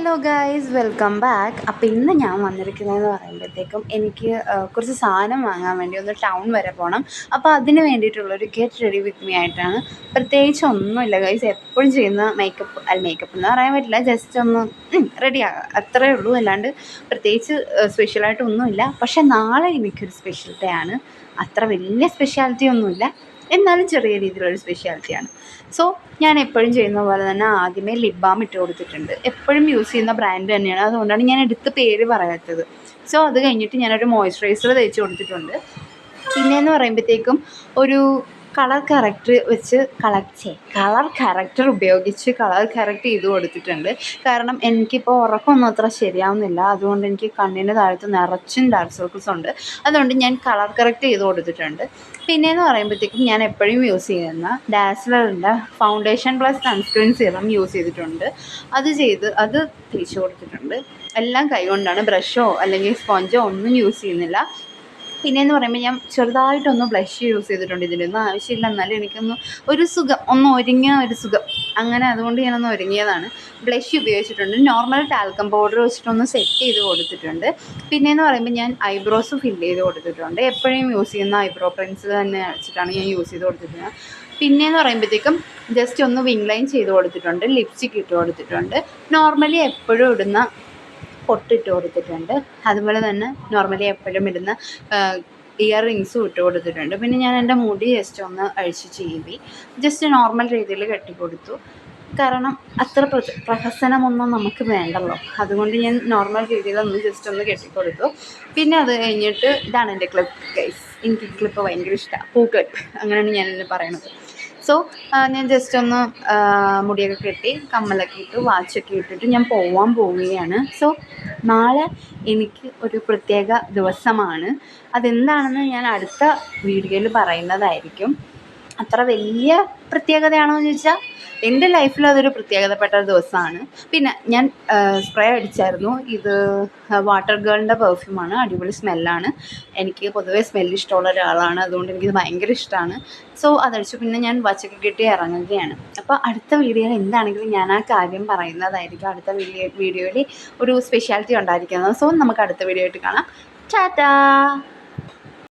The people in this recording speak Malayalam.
Hello guys, welcome back. അപ്പോൾ ഇന്ന് ഞാൻ വന്നിരിക്കുന്നതെന്ന് പറയുമ്പോഴത്തേക്കും എനിക്ക് കുറച്ച് സാധനം വാങ്ങാൻ വേണ്ടി ഒന്ന് ടൗൺ വരെ പോകണം. അപ്പോൾ അതിന് വേണ്ടിയിട്ടുള്ളൊരു ഗെറ്റ് റെഡി വിത്ത് മീ ആയിട്ടാണ്. പ്രത്യേകിച്ച് ഒന്നുമില്ല ഗൈസ്, എപ്പോഴും ചെയ്യുന്ന മേക്കപ്പ് എന്ന് പറയാൻ പറ്റില്ല, ജസ്റ്റ് ഒന്ന് റെഡിയാകാം, അത്രയേ ഉള്ളൂ. അല്ലാണ്ട് പ്രത്യേകിച്ച് സ്പെഷ്യലായിട്ടൊന്നുമില്ല. പക്ഷേ നാളെ എനിക്കൊരു സ്പെഷ്യൽ ഡേ ആണ്. അത്ര വലിയ സ്പെഷ്യാലിറ്റി ഒന്നുമില്ല, എന്നാലും ചെറിയ രീതിയിലൊരു സ്പെഷ്യാലിറ്റിയാണ്. സോ ഞാൻ എപ്പോഴും ചെയ്യുന്ന പോലെ തന്നെ ആദ്യമേ ലിപ് ബാം ഇട്ട് കൊടുത്തിട്ടുണ്ട്. എപ്പോഴും യൂസ് ചെയ്യുന്ന ബ്രാൻഡ് തന്നെയാണ്, അതുകൊണ്ടാണ് ഞാൻ എടുത്ത് പേര് പറയാത്തത്. സോ അത് കഴിഞ്ഞിട്ട് ഞാനൊരു മോയ്സ്ചറൈസർ തേച്ച് കൊടുത്തിട്ടുണ്ട്. പിന്നെയെന്ന് പറയുമ്പോഴത്തേക്കും ഒരു കളർ കറക്റ്റർ ഉപയോഗിച്ച് കളർ കറക്റ്റ് ചെയ്ത് കൊടുത്തിട്ടുണ്ട്. കാരണം എനിക്കിപ്പോൾ ഉറക്കമൊന്നും അത്ര ശരിയാവുന്നില്ല, അതുകൊണ്ട് എനിക്ക് കണ്ണിൻ്റെ താഴത്ത് നിറച്ചും ഡാർക്ക് സർക്കിൾസ് ഉണ്ട്. അതുകൊണ്ട് ഞാൻ കളർ കറക്റ്റ് ചെയ്ത് കൊടുത്തിട്ടുണ്ട്. പിന്നെയെന്ന് പറയുമ്പോഴത്തേക്കും ഞാൻ എപ്പോഴും യൂസ് ചെയ്യുന്ന ഡാസ്ലറിൻ്റെ foundation plus sunscreen serum use ചെയ്തിട്ടുണ്ട്. അത് തേച്ച് കൊടുത്തിട്ടുണ്ട്. എല്ലാം കൈകൊണ്ടാണ്, ബ്രഷോ അല്ലെങ്കിൽ സ്പോഞ്ചോ ഒന്നും യൂസ് ചെയ്യുന്നില്ല. പിന്നെയെന്ന് പറയുമ്പോൾ ഞാൻ ചെറുതായിട്ടൊന്ന് ബ്ലഷ് യൂസ് ചെയ്തിട്ടുണ്ട്. ഇതിനൊന്നും ആവശ്യമില്ല, എന്നാലും എനിക്കൊന്ന് ഒരു സുഖം, ഒന്ന് ഒരുങ്ങിയ ഒരു സുഖം, അങ്ങനെ അതുകൊണ്ട് ഞാനൊന്ന് ഒരുങ്ങിയതാണ്. ബ്ലഷ് ഉപയോഗിച്ചിട്ടുണ്ട്. നോർമൽ ടാൽക്കം പൗഡർ വെച്ചിട്ടൊന്ന് സെറ്റ് ചെയ്ത് കൊടുത്തിട്ടുണ്ട്. പിന്നെയെന്ന് പറയുമ്പോൾ ഞാൻ ഐബ്രോസ് ഫില്ല് ചെയ്ത് കൊടുത്തിട്ടുണ്ട്. എപ്പോഴും യൂസ് ചെയ്യുന്ന ഐബ്രോ പെൻസിൽ തന്നെ വെച്ചിട്ടാണ് ഞാൻ യൂസ് ചെയ്ത് കൊടുത്തിട്ടുള്ളത്. പിന്നെയെന്ന് പറയുമ്പോഴത്തേക്കും ജസ്റ്റ് ഒന്ന് വിങ് ലൈൻ ചെയ്ത് കൊടുത്തിട്ടുണ്ട്. ലിപ്സ്റ്റിക്ക് ഇട്ട് കൊടുത്തിട്ടുണ്ട്. നോർമലി എപ്പോഴും ഇടുന്ന പൊട്ടിട്ട് കൊടുത്തിട്ടുണ്ട്. അതുപോലെ തന്നെ നോർമലി എപ്പോഴും ഇടുന്ന ഇയർ റിങ്സും ഇട്ട് കൊടുത്തിട്ടുണ്ട്. പിന്നെ ഞാൻ എൻ്റെ മുടി ജസ്റ്റ് ഒന്ന് അഴിച്ച് ചീവി ജസ്റ്റ് നോർമൽ രീതിയിൽ കെട്ടിക്കൊടുത്തു. കാരണം അത്ര പ്രഹസനമൊന്നും നമുക്ക് വേണ്ടല്ലോ, അതുകൊണ്ട് ഞാൻ നോർമൽ രീതിയിലൊന്ന് ജസ്റ്റ് ഒന്ന് കെട്ടിക്കൊടുത്തു. പിന്നെ അത് കഴിഞ്ഞിട്ട് ഇതാണ് എൻ്റെ ക്ലിപ്പ് ഗൈസ്. എനിക്ക് ക്ലിപ്പ് ഭയങ്കര ഇഷ്ടമാണ്, പൂക്ലിപ്പ് അങ്ങനെയാണ് ഞാനിതിന് പറയണത്. സോ ഞാൻ ജസ്റ്റ് ഒന്ന് മുടിയൊക്കെ കെട്ടി കമ്മലൊക്കെ ഇട്ട് വാച്ചൊക്കെ ഇട്ടിട്ട് ഞാൻ പോവുകയാണ്. സോ നാളെ എനിക്ക് ഒരു പ്രത്യേക ദിവസമാണ്. അതെന്താണെന്ന് ഞാൻ അടുത്ത വീഡിയോയിൽ പറയുന്നതായിരിക്കും. അത്ര വലിയ പ്രത്യേകതയാണോ എന്ന് ചോദിച്ചാൽ എൻ്റെ ലൈഫിൽ അതൊരു പ്രത്യേകതപ്പെട്ട ഒരു ദിവസമാണ്. പിന്നെ ഞാൻ സ്പ്രേ അടിച്ചായിരുന്നു. ഇത് വാട്ടർ ഗേളിൻ്റെ പെർഫ്യൂമാണ്, അടിപൊളി സ്മെല്ലാണ്. എനിക്ക് പൊതുവേ സ്മെല്ല് ഇഷ്ടമുള്ള ഒരാളാണ്, അതുകൊണ്ട് എനിക്കിത് ഭയങ്കര ഇഷ്ടമാണ്. സോ അതടിച്ചു. പിന്നെ ഞാൻ വച്ചൊക്കെ കെട്ടി ഇറങ്ങുകയാണ്. അപ്പോൾ അടുത്ത വീഡിയോയിൽ എന്താണെങ്കിലും ഞാൻ ആ കാര്യം പറയുന്നതായിരിക്കും. അടുത്ത വീഡിയോയിൽ ഒരു സ്പെഷ്യാലിറ്റി ഉണ്ടായിരിക്കുന്നത്. സോ നമുക്ക് അടുത്ത വീഡിയോ ആയിട്ട് കാണാം. ടാറ്റാ.